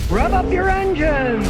Rev up your engines!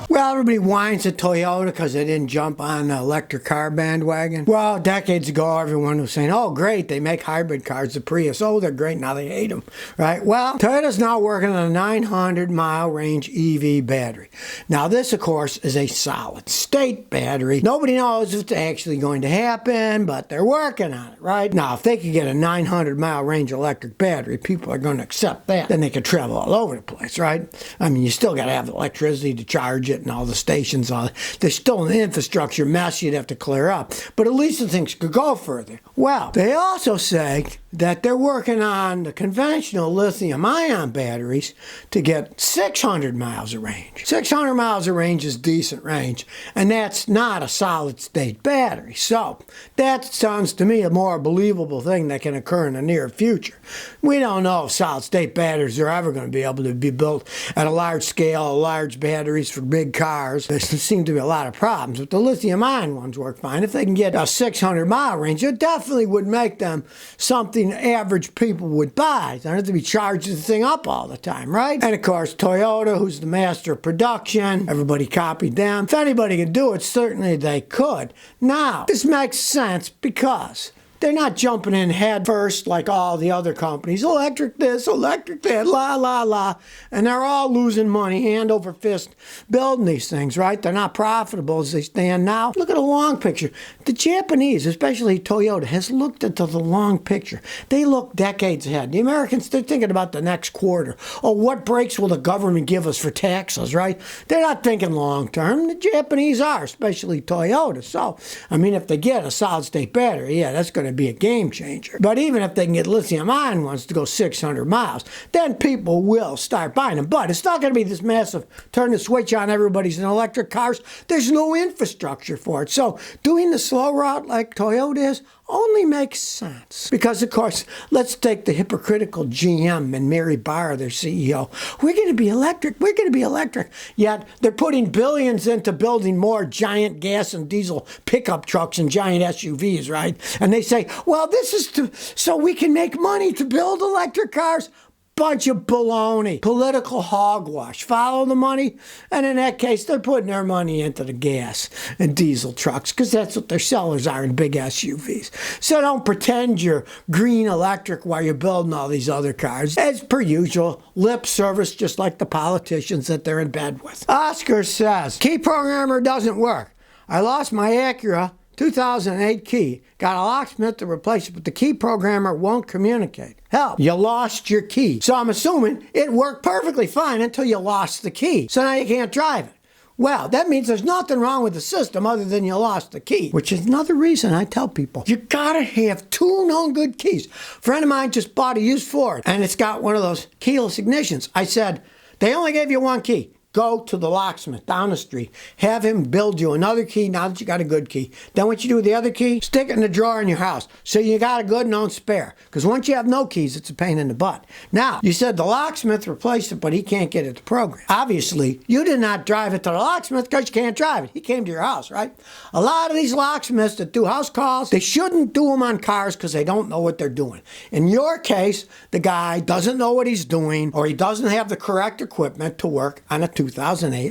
Well, everybody whines at Toyota because they didn't jump on the electric car bandwagon. Well, decades ago, everyone was saying, oh, great, they make hybrid cars, the Prius. Oh, they're great, now they hate them, right? Well, Toyota's now working on a 900-mile range EV battery. Now, this, of course, is a solid-state battery. Nobody knows if it's actually going to happen, but they're working on it, right? Now, if they could get a 900-mile range electric battery, people are going to accept that. Then they could travel all over the place, right? I mean, you still got to have electricity to charge it and all the stations. There's still an infrastructure mess you'd have to clear up. But at least the things could go further. Well, they also say that they're working on the conventional lithium-ion batteries to get 600 miles of range. 600 miles of range is decent range, and that's not a solid-state battery. So that sounds to me a more believable thing that can occur in the near future. We don't know if solid-state batteries are ever going to be able to be built at a large scale, large batteries for big cars. There seem to be a lot of problems, but the lithium-ion ones work fine. If they can get a 600-mile range, it definitely would make them something average people would buy. They don't have to be charging the thing up all the time, right? And of course, Toyota, who's the master of production, everybody copied them. If anybody could do it, certainly they could. Now, this makes sense because they're not jumping in head first like all the other companies. Electric this, electric that, la, la, la. And they're all losing money hand over fist building these things, right? They're not profitable as they stand now. Look at the long picture. The Japanese, especially Toyota, has looked into the long picture. They look decades ahead. The Americans, they're thinking about the next quarter. Oh, what breaks will the government give us for taxes, right? They're not thinking long term. The Japanese are, especially Toyota. So, I mean, if they get a solid-state battery, yeah, that's going to be a game changer. But even if they can get lithium-ion ones to go 600 miles, then people will start buying them. But it's not going to be this massive turn the switch on everybody's in electric cars. There's no infrastructure for it. So doing the slow route like Toyota is only makes sense. Because, of course, let's take the hypocritical GM and Mary Barra, their CEO. We're going to be electric. We're going to be electric. Yet they're putting billions into building more giant gas and diesel pickup trucks and giant SUVs, right? And they say, well, this is so we can make money to build electric cars. Bunch of baloney, political hogwash. Follow the money, and in that case, they're putting their money into the gas and diesel trucks because that's what their sellers are in big SUVs. So don't pretend you're green electric while you're building all these other cars. As per usual, lip service just like the politicians that they're in bed with. Oscar says, key programmer doesn't work. I lost my Acura 2008 key. Got a locksmith to replace it, but the key programmer won't communicate. Help, you lost your key. So I'm assuming it worked perfectly fine until you lost the key. So now you can't drive it. Well, that means there's nothing wrong with the system other than you lost the key, which is another reason I tell people, you gotta have two known good keys. A friend of mine just bought a used Ford, and it's got one of those keyless ignitions. I said, they only gave you one key. Go to the locksmith down the street. Have him build you another key now that you got a good key. Then what you do with the other key, stick it in the drawer in your house so you got a good known spare. Because once you have no keys, it's a pain in the butt. Now, you said the locksmith replaced it, but he can't get it to program. Obviously, you did not drive it to the locksmith because you can't drive it. He came to your house, right? A lot of these locksmiths that do house calls, they shouldn't do them on cars because they don't know what they're doing. In your case, the guy doesn't know what he's doing or he doesn't have the correct equipment to work on a 2008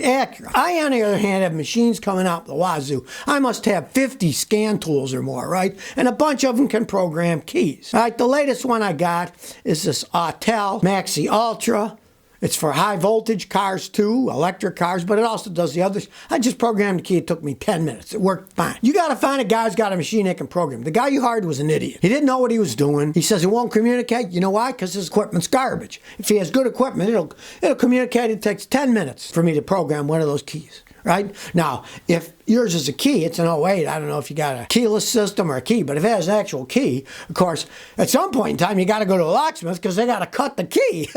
Acura. I, on the other hand, have machines coming out the wazoo. I must have 50 scan tools or more, right? And a bunch of them can program keys. All right, the latest one I got is this Autel Maxi Ultra. It's for high voltage cars too, electric cars, but it also does the others. I just programmed the key. It took me 10 minutes. It worked fine. You got to find a guy who's got a machine that can program. The guy you hired was an idiot. He didn't know what he was doing. He says it won't communicate. You know why? Because his equipment's garbage. If he has good equipment, it'll communicate. It takes 10 minutes for me to program one of those keys. Right? Now, if yours is a key, it's an '08. I don't know if you got a keyless system or a key, but if it has an actual key, of course, at some point in time, you got to go to a locksmith because they got to cut the key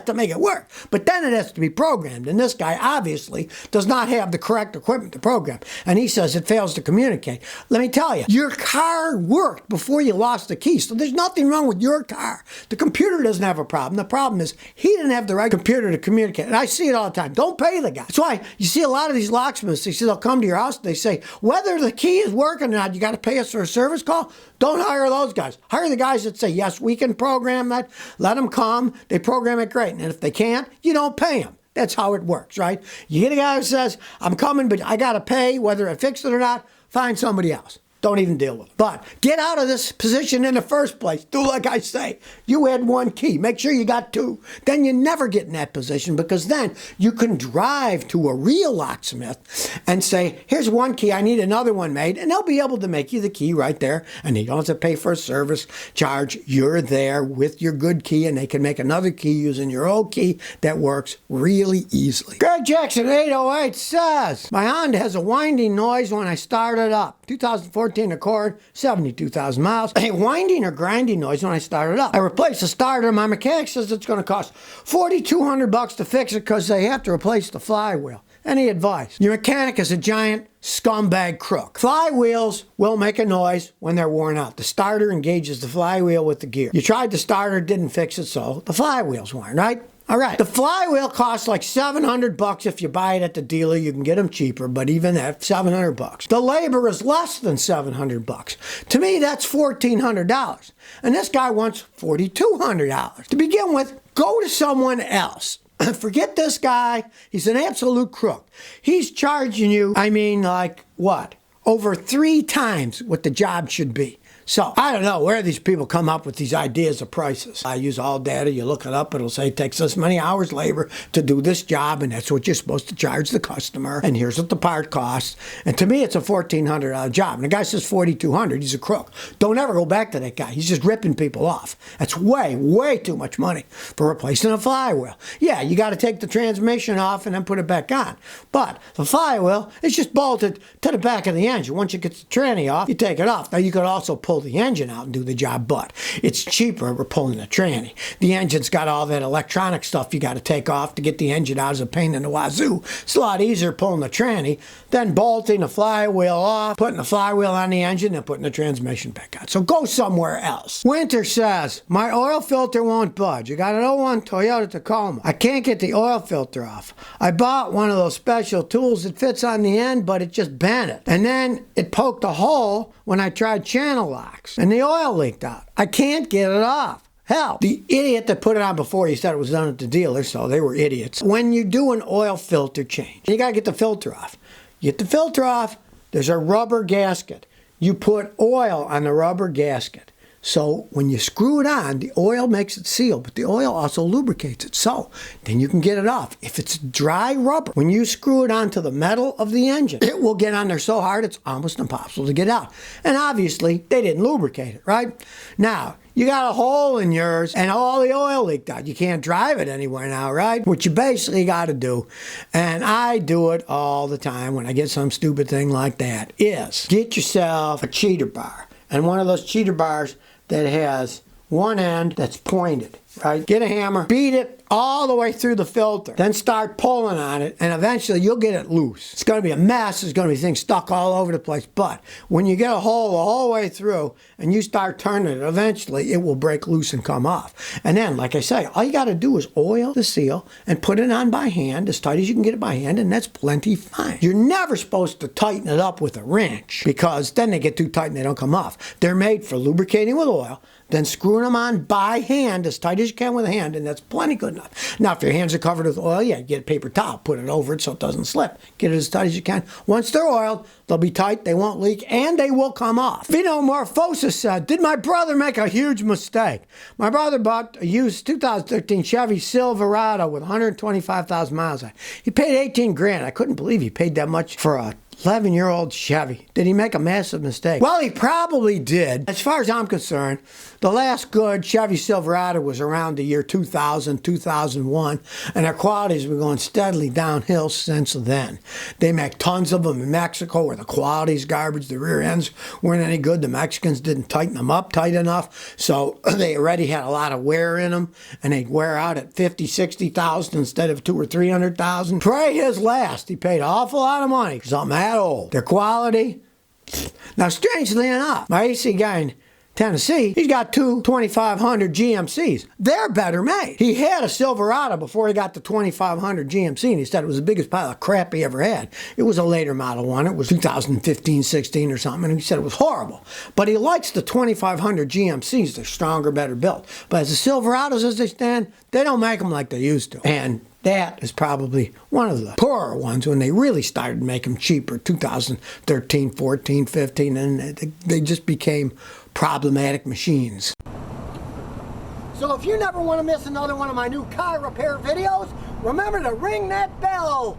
to make it work. But then it has to be programmed, and this guy obviously does not have the correct equipment to program, and he says it fails to communicate. Let me tell you, your car worked before you lost the key, so there's nothing wrong with your car. The computer doesn't have a problem. The problem is he didn't have the right computer to communicate, and I see it all the time. Don't pay the guy. That's why you see a lot of these locksmiths, they say they'll come to your house, else. They say, whether the key is working or not, you got to pay us for a service call. Don't hire those guys. Hire the guys that say, yes, we can program that. Let them come. They program it great. And if they can't, you don't pay them. That's how it works, right? You get a guy who says, I'm coming, but I got to pay, whether I fix it or not, find somebody else. Don't even deal with it. But get out of this position in the first place. Do like I say. You had one key. Make sure you got two. Then you never get in that position, because then you can drive to a real locksmith and say, here's one key. I need another one made. And they'll be able to make you the key right there. And you don't have to pay for a service charge. You're there with your good key, and they can make another key using your old key that works really easily. Greg Jackson 808 says, my Honda has a winding noise when I start it up. 2014 Accord, 72,000 miles. A winding or grinding noise when I start it up. I replaced the starter. My mechanic says it's going to cost $4,200 to fix it because they have to replace the flywheel. Any advice? Your mechanic is a giant scumbag crook. Flywheels will make a noise when they're worn out. The starter engages the flywheel with the gear. You tried the starter, didn't fix it, so the flywheel's worn, right? All right. The flywheel costs like $700 if you buy it at the dealer. You can get them cheaper, but even at $700. The labor is less than $700. To me, that's $1,400. And this guy wants $4,200. To begin with, go to someone else. Forget this guy. He's an absolute crook. He's charging you, like what? Over 3 times what the job should be. So, I don't know where these people come up with these ideas of prices. I use all data. You look it up, it'll say it takes this many hours labor to do this job, and that's what you're supposed to charge the customer, and here's what the part costs. And to me, it's a $1,400 job. And the guy says $4,200, he's a crook. Don't ever go back to that guy. He's just ripping people off. That's way, way too much money for replacing a flywheel. Yeah, you got to take the transmission off and then put it back on. But the flywheel is just bolted to the back of the engine. Once you get the tranny off, you take it off. Now, you could also pull the engine out and do the job, but it's cheaper we're pulling the tranny. The engine's got all that electronic stuff you got to take off to get the engine out. Is a pain in the wazoo. It's a lot easier pulling the tranny than bolting the flywheel off, putting the flywheel on the engine, and putting the transmission back on. So go somewhere else. Winter says, my oil filter won't budge. I got an 01 Toyota Tacoma. I can't get the oil filter off. I bought one of those special tools that fits on the end, but it just bent it. And then it poked a hole when I tried channel locks, and the oil leaked out. I can't get it off. Hell, the idiot that put it on before, he said it was done at the dealer, so they were idiots. When you do an oil filter change, you gotta get the filter off. You get the filter off, there's a rubber gasket. You put oil on the rubber gasket. So when you screw it on, the oil makes it seal, but the oil also lubricates it. So then you can get it off. If it's dry rubber, when you screw it onto the metal of the engine, it will get on there so hard it's almost impossible to get out. And obviously, they didn't lubricate it, right? Now, you got a hole in yours and all the oil leaked out. You can't drive it anywhere now, right? What you basically got to do, and I do it all the time when I get some stupid thing like that, is get yourself a cheater bar. And one of those cheater bars that has one end that's pointed, right? Get a hammer, beat it all the way through the filter, then start pulling on it, and eventually you'll get it loose. It's going to be a mess. There's going to be things stuck all over the place. But when you get a hole the whole way through and you start turning it, eventually it will break loose and come off. And then, like I say, all you got to do is oil the seal and put it on by hand, as tight as you can get it by hand, and that's plenty fine. You're never supposed to tighten it up with a wrench, because then they get too tight and they don't come off. They're made for lubricating with oil, then screwing them on by hand, as tight as you can with a hand, and that's plenty good enough. Now, if your hands are covered with oil, yeah, get a paper towel, put it over it so it doesn't slip. Get it as tight as you can. Once they're oiled, they'll be tight, they won't leak, and they will come off. Vino Morphosis said, did my brother make a huge mistake? My brother bought a used 2013 Chevy Silverado with 125,000 miles on it. He paid 18 grand. I couldn't believe he paid that much for a 11-year-old Chevy. Did he make a massive mistake? Well, he probably did. As far as I'm concerned, the last good Chevy Silverado was around the year 2000, 2001, and their quality's been going steadily downhill since then. They make tons of them in Mexico where the quality's garbage. The rear ends weren't any good. The Mexicans didn't tighten them up tight enough, so they already had a lot of wear in them, and they'd wear out at 50, 60,000 instead of 200,000 or 300,000. Pray his last. He paid an awful lot of money for something that old. Their quality. Now, strangely enough, my AC guy in Tennessee, he's got two 2500 GMCs. They're better made. He had a Silverado before he got the 2500 GMC, and he said it was the biggest pile of crap he ever had. It was a later model one. It was 2015, 16 or something, and he said it was horrible. But he likes the 2500 GMCs. They're stronger, better built. But as the Silverados as they stand, they don't make them like they used to. And that is probably one of the poorer ones when they really started making them cheaper, 2013, 14, 15, and they just became problematic machines. So if you never want to miss another one of my new car repair videos, remember to ring that bell.